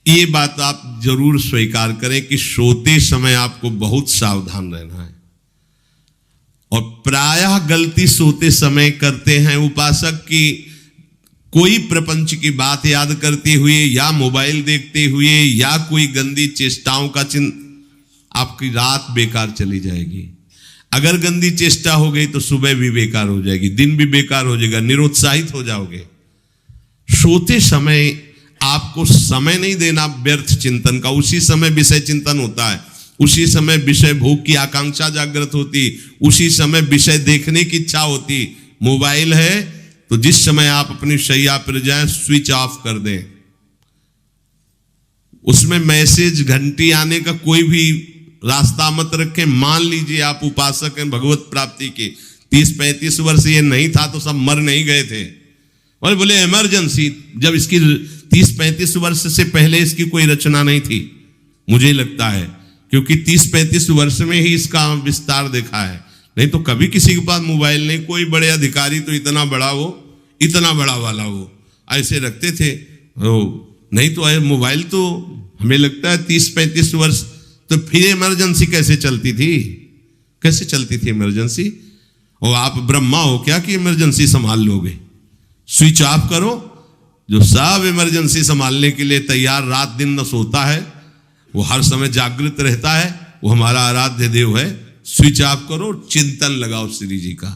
ये बात आप जरूर स्वीकार करें कि सोते समय आपको बहुत सावधान रहना है। और प्रायः गलती सोते समय करते हैं उपासक की कोई प्रपंच की बात याद करते हुए या मोबाइल देखते हुए या कोई गंदी चेष्टाओं का आपकी रात बेकार चली जाएगी। अगर गंदी चेष्टा हो गई तो सुबह भी बेकार हो जाएगी, दिन भी बेकार हो जाएगा, निरुत्साहित हो जाओगे। सोते समय आपको समय नहीं देना व्यर्थ चिंतन का। उसी समय विषय चिंतन होता है, उसी समय विषय भोग की आकांक्षा जागृत होती, उसी समय विषय देखने की इच्छा होती। मोबाइल है तो जिस समय आप अपनी शैया पर जाएं स्विच ऑफ कर दें। उसमें मैसेज घंटी आने का कोई भी रास्ता मत रखें। मान लीजिए आप उपासक हैं भगवत प्राप्ति के, 30-35 वर्ष ये नहीं था तो सब मर नहीं गए थे। और बोले इमरजेंसी, जब इसकी 30-35 वर्ष से पहले इसकी कोई रचना नहीं थी, मुझे लगता है, क्योंकि 30-35 वर्ष में ही इसका विस्तार देखा है। नहीं तो कभी किसी के पास मोबाइल नहीं। कोई बड़े अधिकारी तो इतना बड़ा वो, इतना बड़ा वाला वो ऐसे रखते थे। नहीं तो मोबाइल तो हमें लगता है 30-35 वर्ष। तो फिर इमरजेंसी कैसे चलती थी? कैसे चलती थी इमरजेंसी? और आप ब्रह्मा हो क्या कि इमरजेंसी संभाल लोगे? स्विच ऑफ करो। जो सब इमरजेंसी संभालने के लिए तैयार, रात दिन न सोता है, वो हर समय जागृत रहता है, वो हमारा आराध्य देव है। स्विच ऑफ करो, चिंतन लगाओ श्री जी का।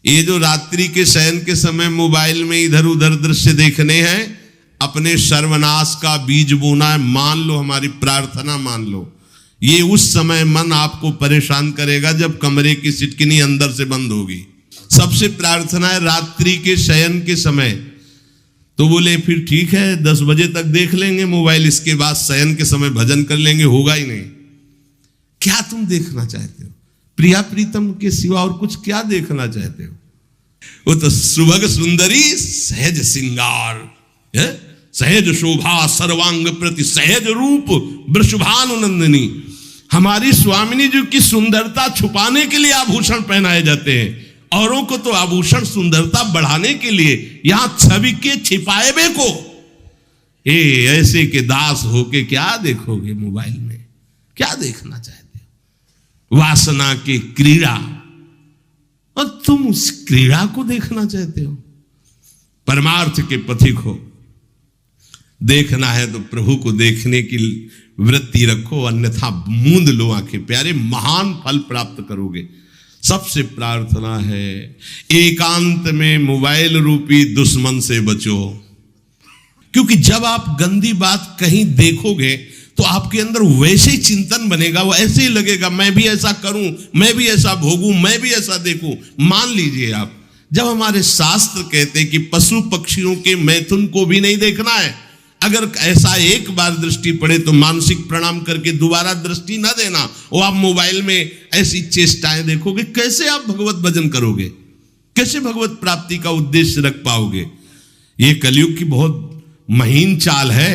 ये जो रात्रि के शयन के समय मोबाइल में इधर उधर दृश्य देखने हैं, अपने सर्वनाश का बीज बोना है। मान लो, हमारी प्रार्थना मान लो, ये उस समय मन आपको परेशान करेगा जब कमरे की सिटकिनी अंदर से बंद होगी। सबसे प्रार्थना है रात्रि के शयन के समय। तो बोले फिर ठीक है 10 बजे तक देख लेंगे मोबाइल, इसके बाद शयन के समय भजन कर लेंगे। होगा ही नहीं। क्या तुम देखना चाहते हो? प्रिया प्रीतम के सिवा और कुछ क्या देखना चाहते हो? वो तो सुभग सुंदरी सहज सिंगार है, सहज शोभा सर्वांग प्रति सहज रूप वृषभानुनंदिनी। हमारी स्वामिनी जी की सुंदरता छुपाने के लिए आभूषण पहनाए जाते हैं। औरों को तो आभूषण सुंदरता बढ़ाने के लिए, यहां छवि के छिपाए बे को ऐसे के दास होके क्या देखोगे मोबाइल में? क्या देखना चाहते हो? वासना की क्रीड़ा, और तुम उस क्रीड़ा को देखना चाहते हो? परमार्थ के पथिक हो। देखना है तो प्रभु को देखने की वृत्ति रखो, अन्यथा मूंद लो आंखें। प्यारे, महान फल प्राप्त करोगे। सबसे प्रार्थना है एकांत में मोबाइल रूपी दुश्मन से बचो। क्योंकि जब आप गंदी बात कहीं देखोगे तो आपके अंदर वैसे ही चिंतन बनेगा, वो ऐसे ही लगेगा मैं भी ऐसा करूं, मैं भी ऐसा भोगूं, मैं भी ऐसा देखूं। मान लीजिए आप, जब हमारे शास्त्र कहते हैं कि पशु पक्षियों के मैथुन को भी नहीं देखना है, अगर ऐसा एक बार दृष्टि पड़े तो मानसिक प्रणाम करके दोबारा दृष्टि ना देना। और आप मोबाइल में ऐसी चेष्टाएं देखोगे, कैसे आप भगवत भजन करोगे? कैसे भगवत प्राप्ति का उद्देश्य रख पाओगे? ये कलयुग की बहुत महीन चाल है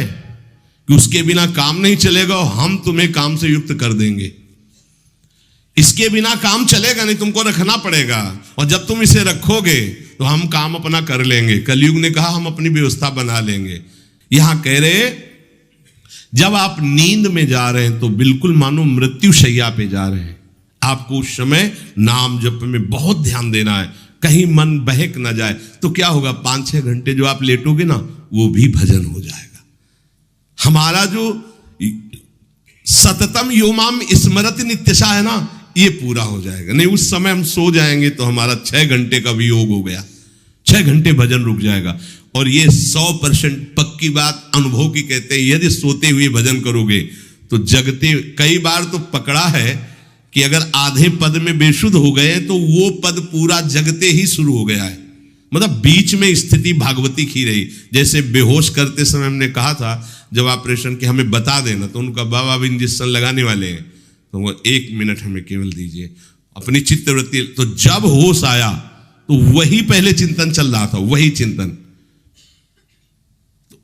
कि उसके बिना काम नहीं चलेगा और हम तुम्हें काम से युक्त कर देंगे। इसके बिना काम चलेगा नहीं, तुमको रखना पड़ेगा। और जब तुम इसे रखोगे तो हम काम अपना कर लेंगे। कलयुग ने कहा हम अपनी व्यवस्था बना लेंगे। यहां कह रहे जब आप नींद में जा रहे हैं तो बिल्कुल मानो मृत्यु शैया पे जा रहे हैं। आपको उस समय नाम जप में बहुत ध्यान देना है, कहीं मन बहक ना जाए। तो क्या होगा, 5-6 घंटे जो आप लेटोगे ना, वो भी भजन हो जाएगा। हमारा जो सततम योमाम स्मरति नित्यशा है ना, ये पूरा हो जाएगा। नहीं, उस समय हम सो जाएंगे तो हमारा 6 घंटे का वियोग हो गया, 6 घंटे भजन रुक जाएगा। और ये 100% पक्की बात अनुभव की कहते हैं। यदि सोते हुए भजन करोगे तो जगते, कई बार तो पकड़ा है कि अगर आधे पद में बेशुद्ध हो गए तो वो पद पूरा जगते ही शुरू हो गया है। मतलब बीच में स्थिति भागवती की रही। जैसे बेहोश करते समय हमने कहा था जब ऑपरेशन के हमें बता देना, तो उनका बाबा अब इंजेक्शन लगाने वाले हैं तो वो 1 मिनट हमें केवल दीजिए, अपनी चित्तवृत्ति। तो जब होश आया तो वही पहले चिंतन चल रहा था, वही चिंतन।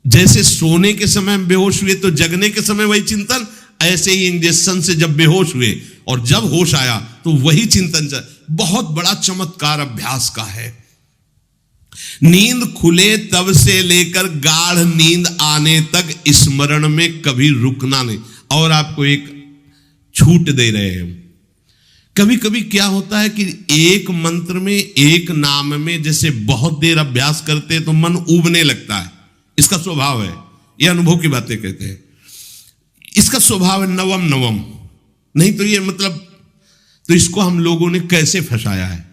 जैसे सोने के समय हम बेहोश हुए तो जगने के समय वही चिंतन, ऐसे ही इंजेक्शन से जब बेहोश हुए और जब होश आया तो वही चिंतन चल। बहुत बड़ा चमत्कार अभ्यास का है। नींद खुले तब से लेकर गाढ़ नींद आने तक स्मरण में कभी रुकना नहीं। और आपको एक छूट दे रहे हैं। कभी कभी क्या होता है कि एक मंत्र में, एक नाम में जैसे बहुत देर अभ्यास करते हैं तो मन उबने लगता है। इसका स्वभाव है, ये अनुभव की बातें कहते हैं। इसका स्वभाव है नवम नवम, नहीं तो ये मतलब, तो इसको हम लोगों ने कैसे फंसाया है।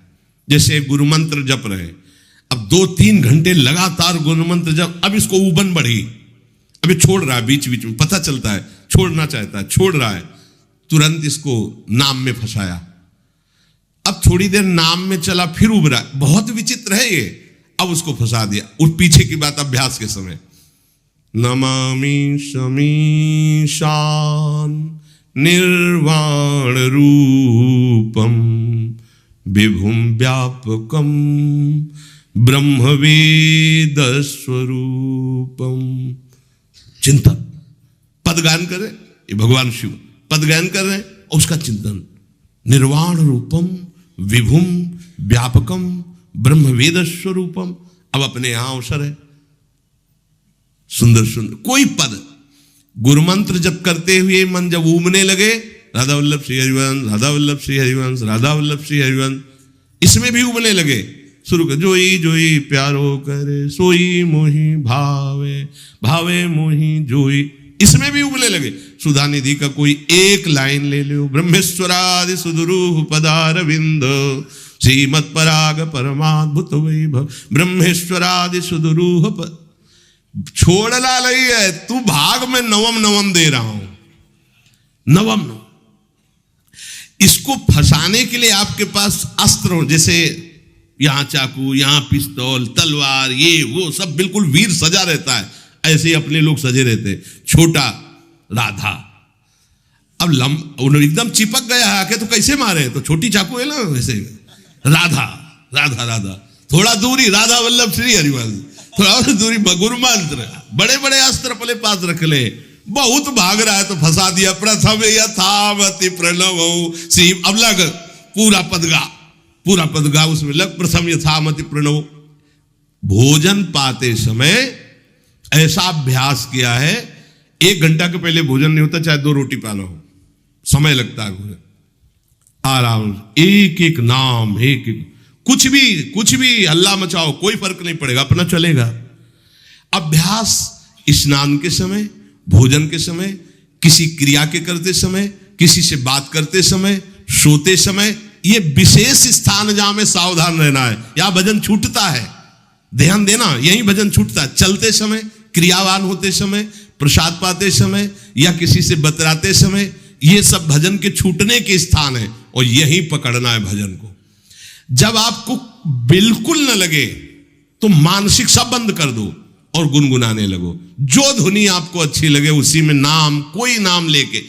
जैसे गुरु मंत्र जप रहे, अब 2-3 घंटे लगातार गुरु मंत्र जप, अब इसको उबन बढ़ी, अभी छोड़ रहा है, बीच बीच में पता चलता है छोड़ना चाहता है, छोड़ रहा है, तुरंत इसको नाम में फंसाया। अब थोड़ी देर नाम में चला, फिर उब रहा है, बहुत विचित्र है ये, अब उसको फंसा दिया। उस पीछे की बात अभ्यास के समय, नमामि शमीशान निर्वाण रूपम विभुम व्यापकम ब्रह्मवेद स्वरूपम। चिंतन, पदगान कर रहे, ये भगवान शिव पदगान कर रहे हैं, और उसका चिंतन, निर्वाण रूपम विभुम व्यापकम ब्रह्मवेद स्वरूपम। अब अपने यहां अवसर है, सुंदर सुंदर कोई पद गुरु मंत्र जप करते हुए मन जब उबने लगे, राधा वल्लभ श्री हरिवंश, राधा वल्लभ श्री हरिवंश, राधा वल्लभ श्री हरिवंश, इसमें भी उबने लगे, शुरू कर, जोई जोई प्यारो करे सोई मोही भावे, भावे मोही जोई, इसमें भी उबने लगे। सुधा निधि का कोई एक लाइन ले लो, ब्रह्मेश्वरादि सुदुरूह पदारविंद श्रीमत् पराग परमाद्भुत वैभव, ब्रह्मेश्वरादि सुदुरूह छोड़ना नहीं है, तू भाग में नवम नवम दे रहा हूं, नवम नवम। इसको फंसाने के लिए आपके पास अस्त्र हो, जैसे यहां चाकू, यहां पिस्तौल, तलवार, ये वो सब बिल्कुल वीर सजा रहता है, ऐसे ही अपने लोग सजे रहते। छोटा राधा, अब एकदम चिपक गया है आके, तो कैसे मारे, तो छोटी चाकू है ना वैसे, राधा राधा राधा, थोड़ा दूरी राधा वल्लभ श्री हरिवंश, थोड़ा और दूरी गुरु मंत्र, बड़े बड़े अस्त्र अपने पास रख ले, बहुत भाग रहा है तो फंसा दिया। प्रथम यथावति प्रणव श्री, अब लग पूरा पद गा उसमें लग, प्रथम यथामति प्रणव। भोजन पाते समय ऐसा अभ्यास किया है, 1 घंटा के पहले भोजन नहीं होता, चाहे 2 रोटी पाना हो, समय लगता है भोजन, आराम एक एक नाम, एक एक, कुछ भी हल्ला मचाओ, कोई फर्क नहीं पड़ेगा, अपना चलेगा। अभ्यास स्नान के समय, भोजन के समय, किसी क्रिया के करते समय, किसी से बात करते समय, सोते समय, ये विशेष स्थान जहां में सावधान रहना है। यहां भजन छूटता है, ध्यान देना, यही भजन छूटता है। चलते समय, क्रियावान होते समय, प्रसाद पाते समय या किसी से बतराते समय, ये सब भजन के छूटने के स्थान है, और यही पकड़ना है भजन को। जब आपको बिल्कुल न लगे तो मानसिक सब बंद कर दो और गुनगुनाने लगो, जो धुनी आपको अच्छी लगे उसी में नाम, कोई नाम लेके,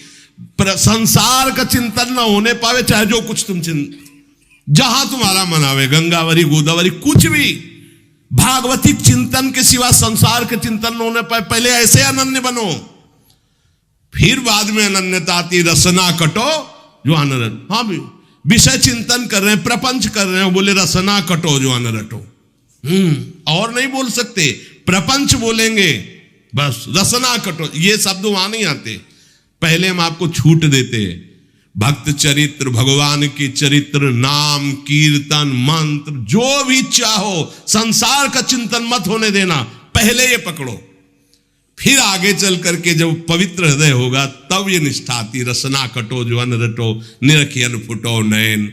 संसार का चिंतन न होने पावे, चाहे जो कुछ तुम जहां तुम्हारा मन आवे, गंगावरी गोदावरी कुछ भी, भागवतिक चिंतन के सिवा संसार के चिंतन न होने पाए। पहले ऐसे अनन्य बनो, फिर बाद में अनन्यता आती, रसना कटो जो अनरट। हाँ भी विषय चिंतन कर रहे हैं, प्रपंच कर रहे हैं, बोले रसना कटो जो अनरटो, और नहीं बोल सकते, प्रपंच बोलेंगे बस, रसना कटो, ये शब्द वहां नहीं आते। पहले हम आपको छूट देते, भक्त चरित्र, भगवान की चरित्र, नाम, कीर्तन, मंत्र, जो भी चाहो, संसार का चिंतन मत होने देना, पहले ये पकड़ो, फिर आगे चल करके जब पवित्र हृदय होगा तब ये निष्ठा आती, रसना कटो जो अन्न रटो, निरखियन फुटो नयन।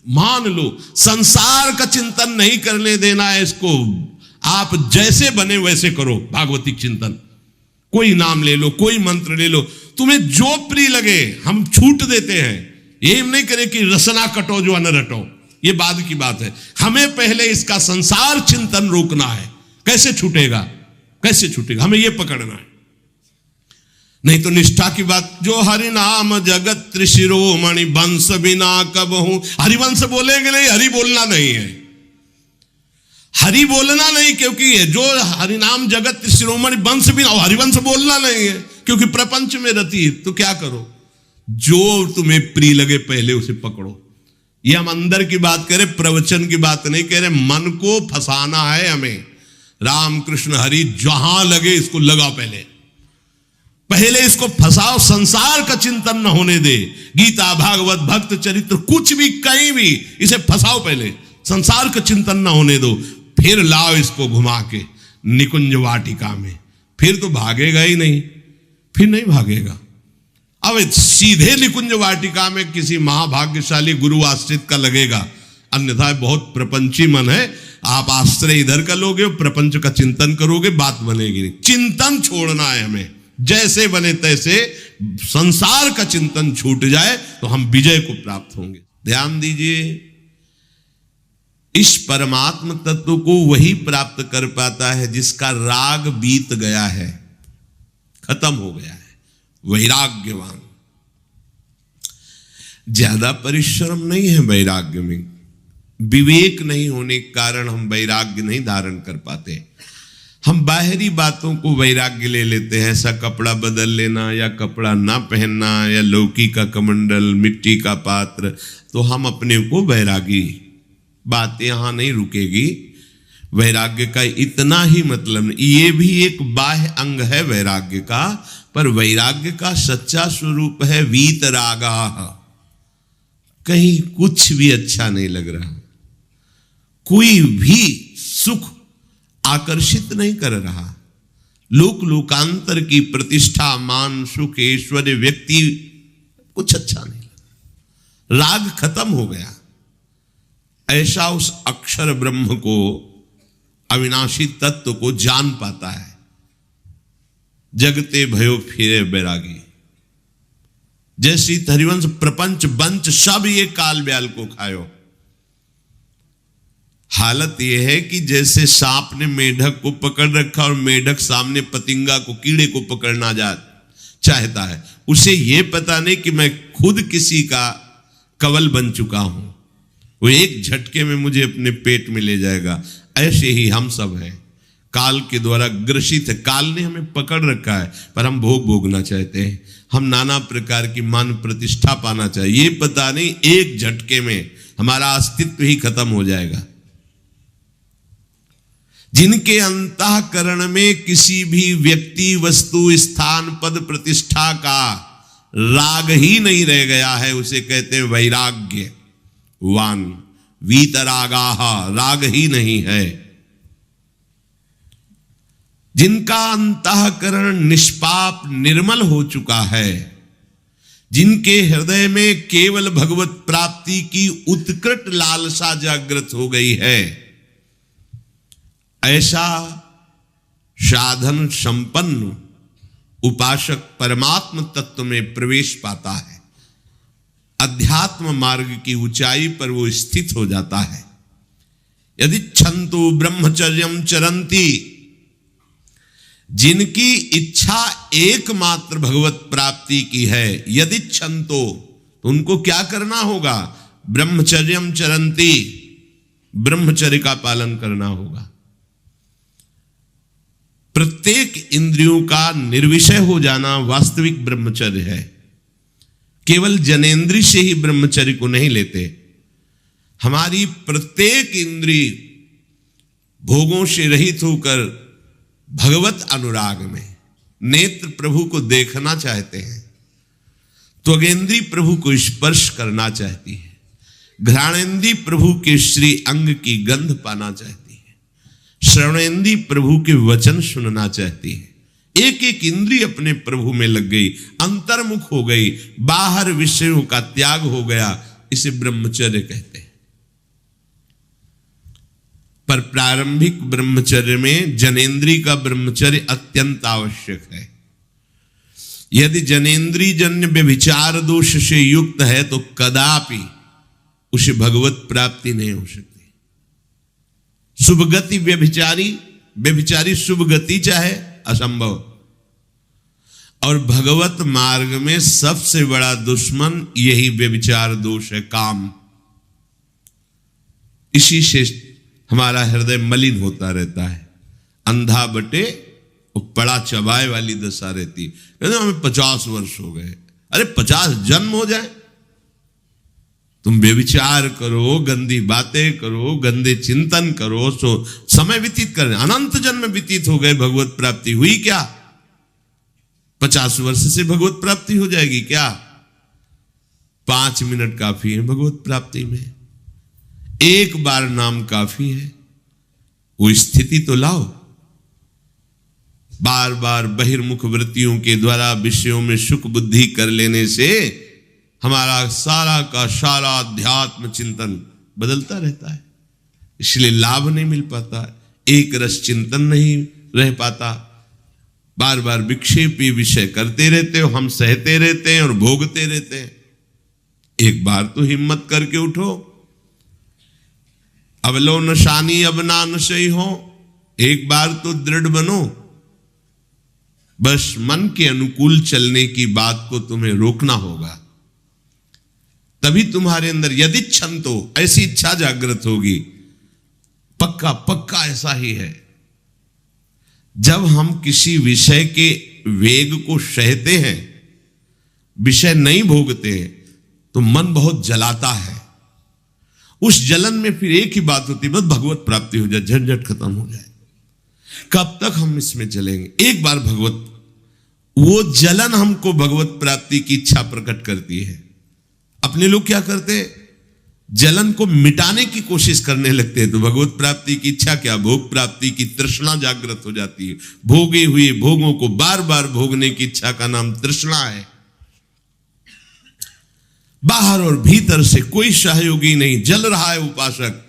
मान लो संसार का चिंतन नहीं करने देना है इसको, आप जैसे बने वैसे करो भागवतिक चिंतन, कोई नाम ले लो, कोई मंत्र ले लो, तुम्हें जो प्रिय लगे, हम छूट देते हैं। ये हम नहीं करें कि रसना कटो जो अन्न रटो, ये बाद की बात है, हमें पहले इसका संसार चिंतन रोकना है। कैसे छूटेगा, कैसे छूटेगा, हमें यह पकड़ना है, नहीं तो निष्ठा की बात। जो हरि नाम जगत त्रिशिरोमणि वंश बिना कबहू, हरिवंश बोलेंगे नहीं, हरि बोलना नहीं है, हरि बोलना नहीं, क्योंकि जो हरिनाम जगत शिरोमणि वंश बिना, हरिवंश बोलना नहीं है, क्योंकि प्रपंच में रति। तो क्या करो, जो तुम्हें प्रिय लगे पहले उसे पकड़ो, ये हम अंदर की बात करें, प्रवचन की बात नहीं कह रहे। मन को फंसाना है हमें। राम कृष्ण हरि जहां लगे इसको लगाओ, पहले इसको फंसाओ, संसार का चिंतन न होने दे। गीता भागवत भक्त चरित्र कुछ भी कहीं भी इसे फंसाओ, पहले संसार का चिंतन न होने दो, फिर लाओ इसको घुमा के निकुंज वाटिका में। फिर तो भागेगा ही नहीं, फिर नहीं भागेगा। अब सीधे निकुंज वाटिका में किसी महाभाग्यशाली गुरु आश्रित का लगेगा, अन्यथा बहुत प्रपंची मन है। आप आश्रय इधर का लोगे, प्रपंच का चिंतन करोगे, बात बनेगी नहीं। चिंतन छोड़ना है हमें, जैसे बने तैसे संसार का चिंतन छूट जाए तो हम विजय को प्राप्त होंगे। ध्यान दीजिए, इस परमात्म तत्व को वही प्राप्त कर पाता है जिसका राग बीत गया है, खत्म हो गया है, वैराग्यवान। ज्यादा परिश्रम नहीं है वैराग्य में, विवेक नहीं होने के कारण हम वैराग्य नहीं धारण कर पाते। हम बाहरी बातों को वैराग्य ले लेते हैं, ऐसा कपड़ा बदल लेना या कपड़ा ना पहनना या लौकी का कमंडल, मिट्टी का पात्र, तो हम अपने को वैरागी। बात यहां नहीं रुकेगी। वैराग्य का इतना ही मतलब नहीं, ये भी एक बाह्य अंग है वैराग्य का, पर वैराग्य का सच्चा स्वरूप है वीतरागा। कहीं कुछ भी अच्छा नहीं लग रहा, कोई भी सुख आकर्षित नहीं कर रहा, लोक लोकांतर की प्रतिष्ठा, मान, सुख, ऐश्वर्य, व्यक्ति कुछ अच्छा नहीं लगा, राग खत्म हो गया। ऐसा उस अक्षर ब्रह्म को, अविनाशी तत्व को जान पाता है। जगते भयो फिरे बैरागी। जैसी हरिवंश प्रपंच बंच सब ये काल ब्याल को खायो। हालत यह है कि जैसे सांप ने मेढक को पकड़ रखा और मेढक सामने पतिंगा को, कीड़े को पकड़ना चाहता है। उसे यह पता नहीं कि मैं खुद किसी का कवल बन चुका हूं, वो एक झटके में मुझे अपने पेट में ले जाएगा। ऐसे ही हम सब हैं, काल के द्वारा ग्रसित है। काल ने हमें पकड़ रखा है, पर हम भोग भोगना चाहते हैं। हम नाना प्रकार की मान प्रतिष्ठा पाना चाहिए, ये पता नहीं एक झटके में हमारा अस्तित्व ही खत्म हो जाएगा। जिनके अंतःकरण में किसी भी व्यक्ति, वस्तु, स्थान, पद, प्रतिष्ठा का राग ही नहीं रह गया है, उसे कहते हैं वैराग्य वान। वीतरागाह, राग ही नहीं है। जिनका अंतःकरण निष्पाप निर्मल हो चुका है, जिनके हृदय में केवल भगवत प्राप्ति की उत्कट लालसा जागृत हो गई है, ऐसा साधन संपन्न उपासक परमात्म तत्व में प्रवेश पाता है। अध्यात्म मार्ग की ऊंचाई पर वो स्थित हो जाता है। यदि छंतु ब्रह्मचर्यम चरंती, जिनकी इच्छा एकमात्र भगवत प्राप्ति की है, यदि छंतो, तो उनको क्या करना होगा? ब्रह्मचर्यम चरंती, ब्रह्मचर्य का पालन करना होगा। प्रत्येक इंद्रियों का निर्विषय हो जाना वास्तविक ब्रह्मचर्य है। केवल जनेंद्री से ही ब्रह्मचर्य को नहीं लेते। हमारी प्रत्येक इंद्री भोगों से रहित होकर भगवत अनुराग में, नेत्र प्रभु को देखना चाहते हैं, त्वगेंद्री प्रभु को स्पर्श करना चाहती है, घ्राणेंद्री प्रभु के श्री अंग की गंध पाना चाहती है, श्रवणेंद्री प्रभु के वचन सुनना चाहती है। एक एक इंद्री अपने प्रभु में लग गई, अंतर्मुख हो गई, बाहर विषयों का त्याग हो गया। इसे ब्रह्मचर्य कहते हैं। पर प्रारंभिक ब्रह्मचर्य में जनेंद्री का ब्रह्मचर्य अत्यंत आवश्यक है। यदि जनेंद्री जन्य व्यभिचार दोष से युक्त है तो कदापि उसे भगवत प्राप्ति नहीं हो सकती। शुभगति व्यभिचारी शुभ गति चाहे, असंभव। और भगवत मार्ग में सबसे बड़ा दुश्मन यही व्यभिचार दोष है, काम। इसी से हमारा हृदय मलिन होता रहता है, अंधा बटे पड़ा चबाए वाली दशा रहती। कहते हमें 50 वर्ष हो गए। अरे 50 जन्म हो जाए, तुम व्यभिचार करो, गंदी बातें करो, गंदे चिंतन करो, सो समय व्यतीत कर, अनंत जन्म व्यतीत हो गए, भगवत प्राप्ति हुई क्या? 50 वर्ष से भगवत प्राप्ति हो जाएगी क्या? 5 मिनट काफी है भगवत प्राप्ति में, एक बार नाम काफी है। वो स्थिति तो लाओ। बार बार बहिर्मुख वृत्तियों के द्वारा विषयों में सुख बुद्धि कर लेने से हमारा सारा का सारा अध्यात्म चिंतन बदलता रहता है, इसलिए लाभ नहीं मिल पाता, एक रस चिंतन नहीं रह पाता। बार बार विक्षेपी विषय करते रहते हो, हम सहते रहते हैं और भोगते रहते हैं। एक बार तो हिम्मत करके उठो, अब लो नशानी अब ना नशई हो, एक बार तो दृढ़ बनो। बस मन के अनुकूल चलने की बात को तुम्हें रोकना होगा, तभी तुम्हारे अंदर यदि क्षंतो, ऐसी इच्छा जागृत होगी। पक्का पक्का ऐसा ही है, जब हम किसी विषय के वेग को सहते हैं, विषय नहीं भोगते हैं, तो मन बहुत जलाता है। उस जलन में फिर एक ही बात होती है, बस भगवत प्राप्ति हो जाए, झंझट खत्म हो जाए। कब तक हम इसमें चलेंगे? एक बार भगवत, वो जलन हमको भगवत प्राप्ति की इच्छा प्रकट करती है। अपने लोग क्या करते हैं, जलन को मिटाने की कोशिश करने लगते हैं, तो भगवत प्राप्ति की इच्छा क्या, भोग प्राप्ति की तृष्णा जागृत हो जाती है। भोगे हुए भोगों को बार बार भोगने की इच्छा का नाम तृष्णा है। बाहर और भीतर से कोई सहयोगी नहीं, जल रहा है उपासक,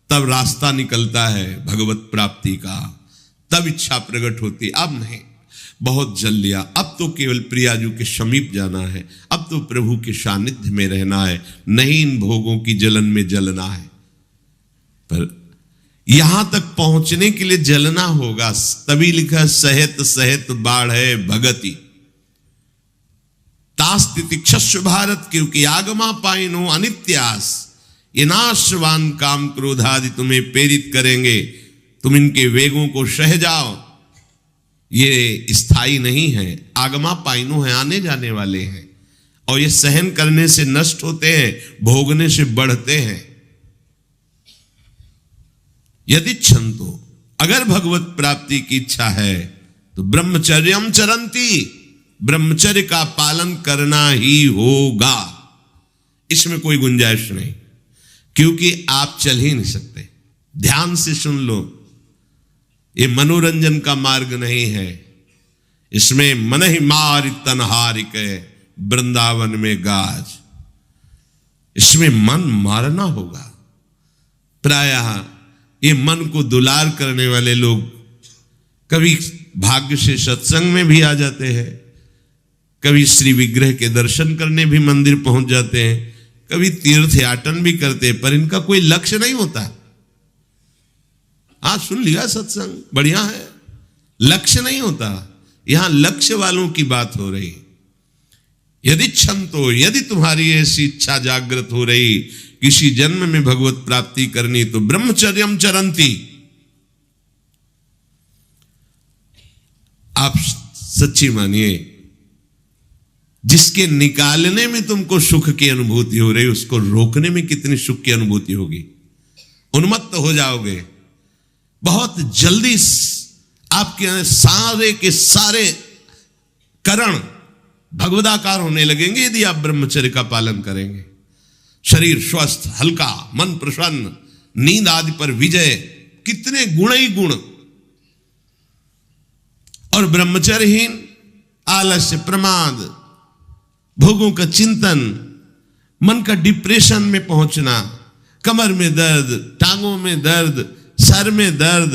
तब रास्ता निकलता है भगवत प्राप्ति का, तब इच्छा प्रकट होती। अब नहीं, बहुत जल लिया, अब तो केवल प्रियाजू के समीप जाना है, अब तो प्रभु के सानिध्य में रहना है, नहीं इन भोगों की जलन में जलना है। पर यहां तक पहुंचने के लिए जलना होगा, तभी लिखा सहित सहित बाढ़ है भगति तास्तितिक्षस्व भारत, क्योंकि आगमा पाइनो अनित्यास, ये नाशवान काम क्रोधादि तुम्हें प्रेरित करेंगे, तुम इनके वेगों को सह जाओ। ये स्थायी नहीं है, आगमा पाइनो है, आने जाने वाले हैं, और ये सहन करने से नष्ट होते हैं, भोगने से बढ़ते हैं। यदि क्षंतो, अगर भगवत प्राप्ति की इच्छा है तो ब्रह्मचर्यम चरंती, ब्रह्मचर्य का पालन करना ही होगा, इसमें कोई गुंजाइश नहीं, क्योंकि आप चल ही नहीं सकते। ध्यान से सुन लो, ये मनोरंजन का मार्ग नहीं है, इसमें मन ही मार तनहारिक वृंदावन में गाज, इसमें मन मारना होगा। प्रायः ये मन को दुलार करने वाले लोग कभी भाग्य से सत्संग में भी आ जाते हैं, कभी श्री विग्रह के दर्शन करने भी मंदिर पहुंच जाते हैं, कभी तीर्थ याटन भी करते हैं, पर इनका कोई लक्ष्य नहीं होता। आज सुन लिया सत्संग, बढ़िया है, लक्ष्य नहीं होता। यहां लक्ष्य वालों की बात हो रही। यदि क्षंतो, यदि तुम्हारी ऐसी इच्छा जागृत हो रही किसी जन्म में भगवत प्राप्ति करनी, तो ब्रह्मचर्यम चरंती, आप सच्ची मानिए, जिसके निकालने में तुमको सुख की अनुभूति हो रही, उसको रोकने में कितनी सुख की अनुभूति होगी। उन्मत्त हो जाओगे, बहुत जल्दी आपके सारे के सारे करण भगवदाकार होने लगेंगे यदि आप ब्रह्मचर्य का पालन करेंगे। शरीर स्वस्थ, हल्का, मन प्रसन्न, नींद आदि पर विजय, कितने गुण ही गुण। और ब्रह्मचर्यहीन आलस्य, प्रमाद, भोगों का चिंतन, मन का डिप्रेशन में पहुंचना, कमर में दर्द, टांगों में दर्द, सर में दर्द,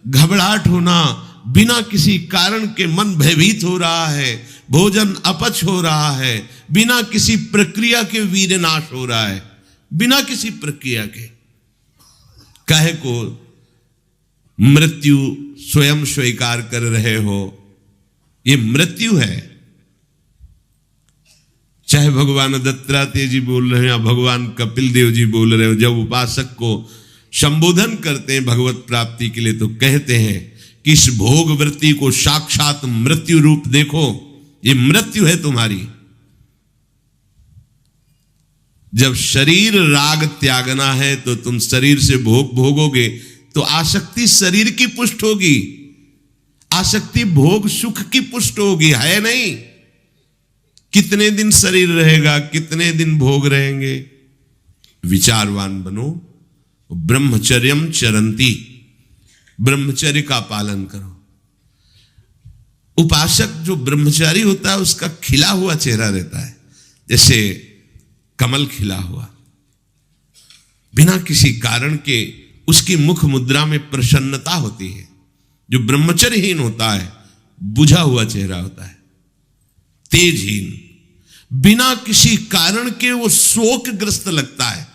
घबराहट होना, बिना किसी कारण के मन भयभीत हो रहा है, भोजन अपच हो रहा है, बिना किसी प्रक्रिया के वीरनाश हो रहा है, बिना किसी प्रक्रिया के। काहे को मृत्यु स्वयं स्वीकार कर रहे हो, ये मृत्यु है। चाहे भगवान दत्तात्रेय जी बोल रहे हैं या भगवान कपिल देव जी बोल रहे हो, जब उपासक को संबोधन करते हैं भगवत प्राप्ति के लिए, तो कहते हैं कि इस भोग वृत्ति को साक्षात मृत्यु रूप देखो, ये मृत्यु है तुम्हारी। जब शरीर राग त्यागना है तो तुम शरीर से भोग भोगोगे तो आसक्ति शरीर की पुष्ट होगी, आसक्ति भोग सुख की पुष्ट होगी, है नहीं। कितने दिन शरीर रहेगा, कितने दिन भोग रहेंगे। विचारवान बनो, ब्रह्मचर्यम चरंती, ब्रह्मचर्य का पालन करो। उपासक जो ब्रह्मचारी होता है उसका खिला हुआ चेहरा रहता है, जैसे कमल खिला हुआ, बिना किसी कारण के उसकी मुख मुद्रा में प्रसन्नता होती है। जो ब्रह्मचर्यहीन होता है बुझा हुआ चेहरा होता है, तेजहीन, बिना किसी कारण के वो शोकग्रस्त लगता है।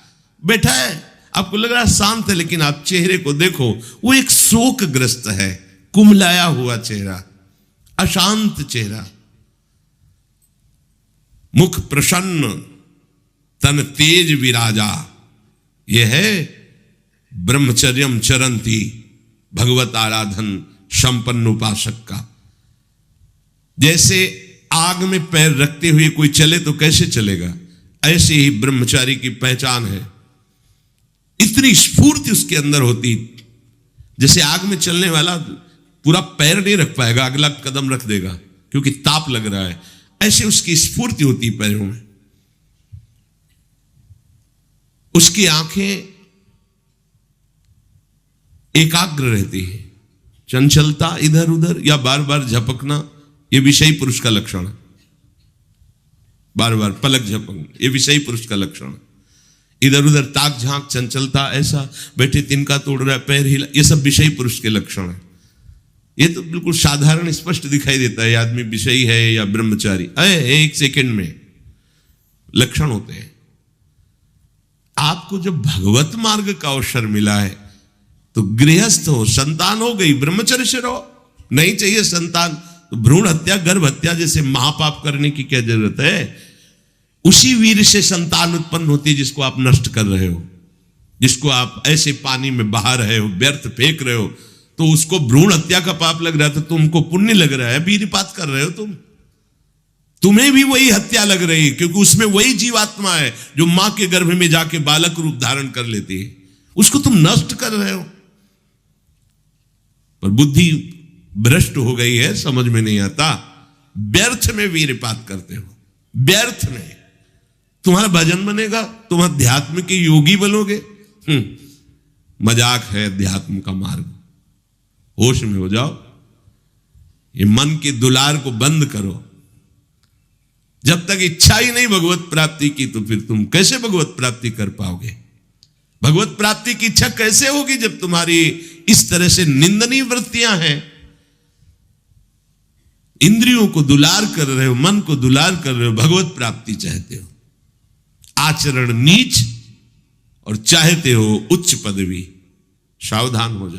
बैठा है, आपको लग रहा है शांत है, लेकिन आप चेहरे को देखो, वो एक शोकग्रस्त है, कुम्हलाया हुआ चेहरा, अशांत चेहरा। मुख प्रसन्न, तन तेज विराजा, यह है ब्रह्मचर्यम चरंती, भगवत आराधन संपन्न उपासक का। जैसे आग में पैर रखते हुए कोई चले तो कैसे चलेगा, ऐसे ही ब्रह्मचारी की पहचान है। इतनी स्फूर्ति उसके अंदर होती, जैसे आग में चलने वाला पूरा पैर नहीं रख पाएगा, अगला कदम रख देगा क्योंकि ताप लग रहा है, ऐसे उसकी स्फूर्ति होती पैरों में। उसकी आंखें एकाग्र रहती है, चंचलता इधर उधर या बार बार झपकना, यह विषयी पुरुष का लक्षण है। बार बार पलक झपकना, यह विषयी पुरुष का लक्षण है। इधर उधर ताक झांक, चंचलता, ऐसा बैठे तिनका तोड़ रहा है, पैर हिला, ये सब विषयी पुरुष के लक्षण है। ये तो बिल्कुल साधारण स्पष्ट दिखाई देता है आदमी विषयी है या ब्रह्मचारी, एक सेकंड में लक्षण होते हैं। आपको जब भगवत मार्ग का अवसर मिला है तो गृहस्थ हो, संतान हो गई, ब्रह्मचर्य से रहो। नहीं चाहिए संतान तो भ्रूण हत्या, गर्भ हत्या जैसे महापाप करने की क्या जरूरत है। उसी वीर से संतान उत्पन्न होती है जिसको आप नष्ट कर रहे हो, जिसको आप ऐसे पानी में बहा रहे हो, व्यर्थ फेंक रहे हो, तो उसको भ्रूण हत्या का पाप लग रहा है, तो तुमको पुण्य लग रहा है, वीरपात कर रहे हो तुम्हें भी वही हत्या लग रही है, क्योंकि उसमें वही जीवात्मा है जो मां के गर्भ में जाके बालक रूप धारण कर लेती है, उसको तुम नष्ट कर रहे हो। पर बुद्धि भ्रष्ट हो गई है, समझ में नहीं आता, व्यर्थ में वीरपात करते हो, व्यर्थ में। तुम्हारा भजन बनेगा, तुम अध्यात्म के योगी बनोगे, मजाक है अध्यात्म का मार्ग। होश में हो जाओ, ये मन के दुलार को बंद करो। जब तक इच्छा ही नहीं भगवत प्राप्ति की, तो फिर तुम कैसे भगवत प्राप्ति कर पाओगे। भगवत प्राप्ति की इच्छा कैसे होगी जब तुम्हारी इस तरह से निंदनीय वृत्तियां हैं। इंद्रियों को दुलार कर रहे हो, मन को दुलार कर रहे हो, भगवत प्राप्ति चाहते हो, आचरण नीच और चाहते हो उच्च पदवी। सावधान हो जाओ।